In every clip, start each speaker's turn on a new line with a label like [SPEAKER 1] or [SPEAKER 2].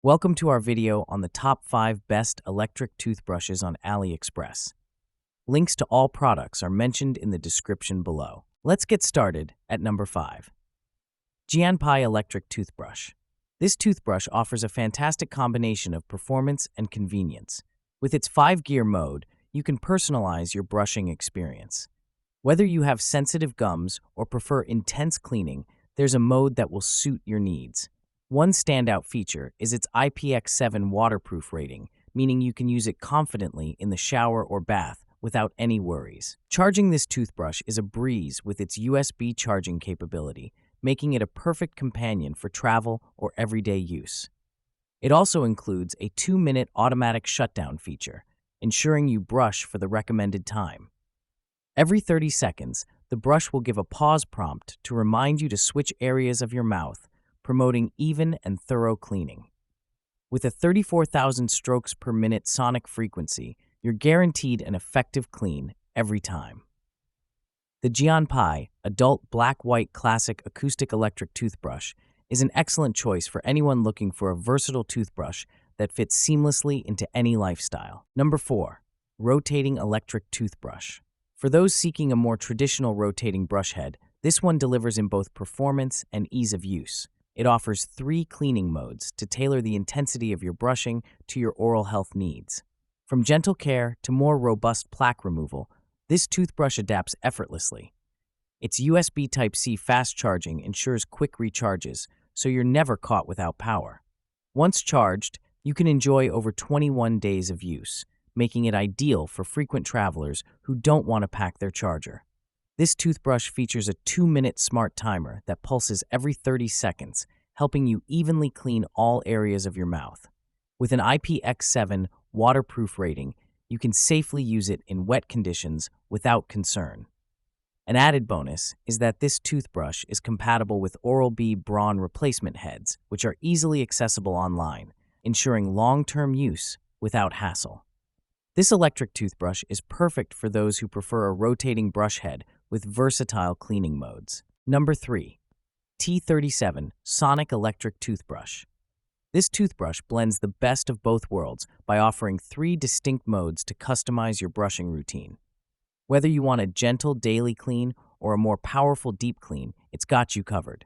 [SPEAKER 1] Welcome to our video on the top 5 best electric toothbrushes on AliExpress. Links to all products are mentioned in the description below. Let's get started at number 5. Gianpai Electric Toothbrush. This toothbrush offers a fantastic combination of performance and convenience. With its 5-gear mode, you can personalize your brushing experience. Whether you have sensitive gums or prefer intense cleaning, there's a mode that will suit your needs. One standout feature is its IPX7 waterproof rating, meaning you can use it confidently in the shower or bath without any worries. Charging this toothbrush is a breeze with its USB charging capability, making it a perfect companion for travel or everyday use. It also includes a 2-minute automatic shutdown feature, ensuring you brush for the recommended time. Every 30 seconds, the brush will give a pause prompt to remind you to switch areas of your mouth, promoting even and thorough cleaning. With a 34,000 strokes per minute sonic frequency, you're guaranteed an effective clean every time. The Gianpai Adult Black-White Classic Acoustic Electric Toothbrush is an excellent choice for anyone looking for a versatile toothbrush that fits seamlessly into any lifestyle. Number 4. Rotating Electric Toothbrush. For those seeking a more traditional rotating brush head, this one delivers in both performance and ease of use. It offers 3 cleaning modes to tailor the intensity of your brushing to your oral health needs. From gentle care to more robust plaque removal, this toothbrush adapts effortlessly. Its USB Type-C fast charging ensures quick recharges, so you're never caught without power. Once charged, you can enjoy over 21 days of use, making it ideal for frequent travelers who don't want to pack their charger. This toothbrush features a 2-minute smart timer that pulses every 30 seconds, helping you evenly clean all areas of your mouth. With an IPX7 waterproof rating, you can safely use it in wet conditions without concern. An added bonus is that this toothbrush is compatible with OralB Brawn replacement heads, which are easily accessible online, ensuring long-term use without hassle. This electric toothbrush is perfect for those who prefer a rotating brush head with versatile cleaning modes. Number 3. T37 Sonic Electric Toothbrush. This toothbrush blends the best of both worlds by offering 3 distinct modes to customize your brushing routine. Whether you want a gentle daily clean or a more powerful deep clean, it's got you covered.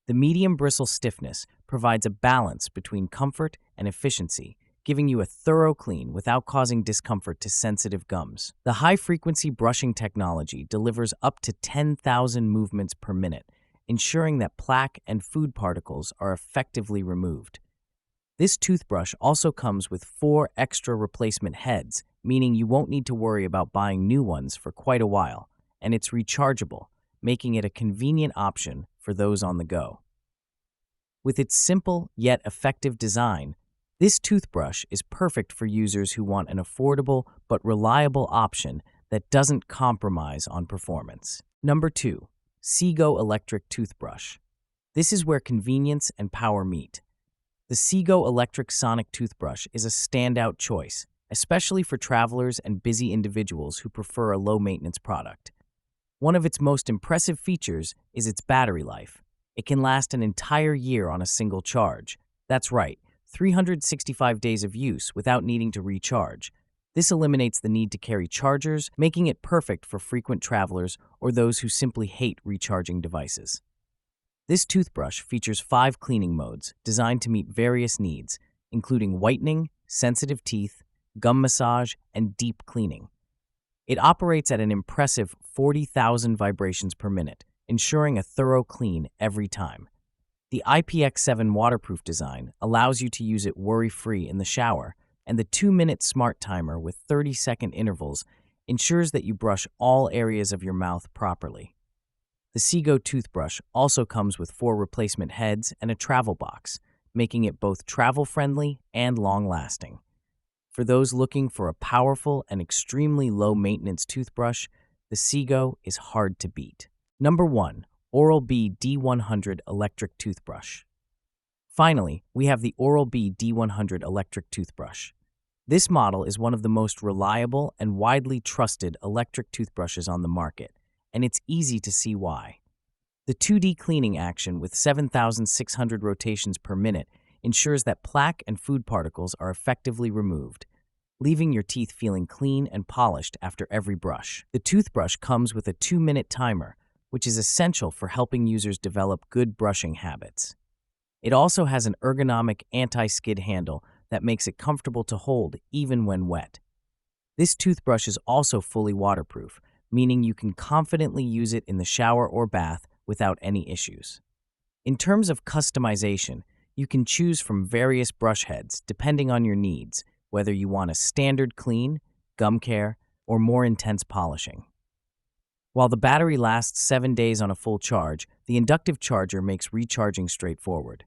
[SPEAKER 1] The medium bristle stiffness provides a balance between comfort and efficiency, giving you a thorough clean without causing discomfort to sensitive gums. The high-frequency brushing technology delivers up to 10,000 movements per minute, ensuring that plaque and food particles are effectively removed. This toothbrush also comes with 4 extra replacement heads, meaning you won't need to worry about buying new ones for quite a while, and it's rechargeable, making it a convenient option for those on the go. With its simple yet effective design, this toothbrush is perfect for users who want an affordable but reliable option that doesn't compromise on performance. Number 2. Sego Electric Toothbrush. This is where convenience and power meet. The Sego Electric Sonic Toothbrush is a standout choice, especially for travelers and busy individuals who prefer a low-maintenance product. One of its most impressive features is its battery life. It can last an entire year on a single charge. That's right, 365 days of use without needing to recharge. This eliminates the need to carry chargers, making it perfect for frequent travelers or those who simply hate recharging devices. This toothbrush features 5 cleaning modes designed to meet various needs, including whitening, sensitive teeth, gum massage, and deep cleaning. It operates at an impressive 40,000 vibrations per minute, ensuring a thorough clean every time. The IPX7 waterproof design allows you to use it worry-free in the shower, and the 2-minute smart timer with 30-second intervals ensures that you brush all areas of your mouth properly. The Sego toothbrush also comes with 4 replacement heads and a travel box, making it both travel-friendly and long-lasting. For those looking for a powerful and extremely low-maintenance toothbrush, the Sego is hard to beat. Number 1. OralB D100 Electric Toothbrush. Finally, we have the OralB D100 Electric Toothbrush. This model is one of the most reliable and widely trusted electric toothbrushes on the market, and it's easy to see why. The 2D cleaning action with 7,600 rotations per minute ensures that plaque and food particles are effectively removed, leaving your teeth feeling clean and polished after every brush. The toothbrush comes with a 2-minute timer, which is essential for helping users develop good brushing habits. It also has an ergonomic anti-skid handle that makes it comfortable to hold even when wet. This toothbrush is also fully waterproof, meaning you can confidently use it in the shower or bath without any issues. In terms of customization, you can choose from various brush heads depending on your needs, whether you want a standard clean, gum care, or more intense polishing. While the battery lasts 7 days on a full charge, the inductive charger makes recharging straightforward.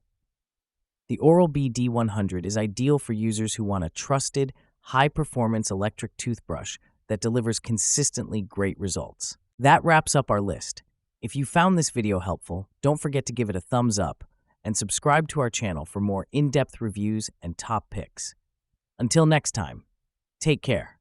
[SPEAKER 1] The OralB D100 is ideal for users who want a trusted, high-performance electric toothbrush that delivers consistently great results. That wraps up our list. If you found this video helpful, don't forget to give it a thumbs up and subscribe to our channel for more in-depth reviews and top picks. Until next time, take care.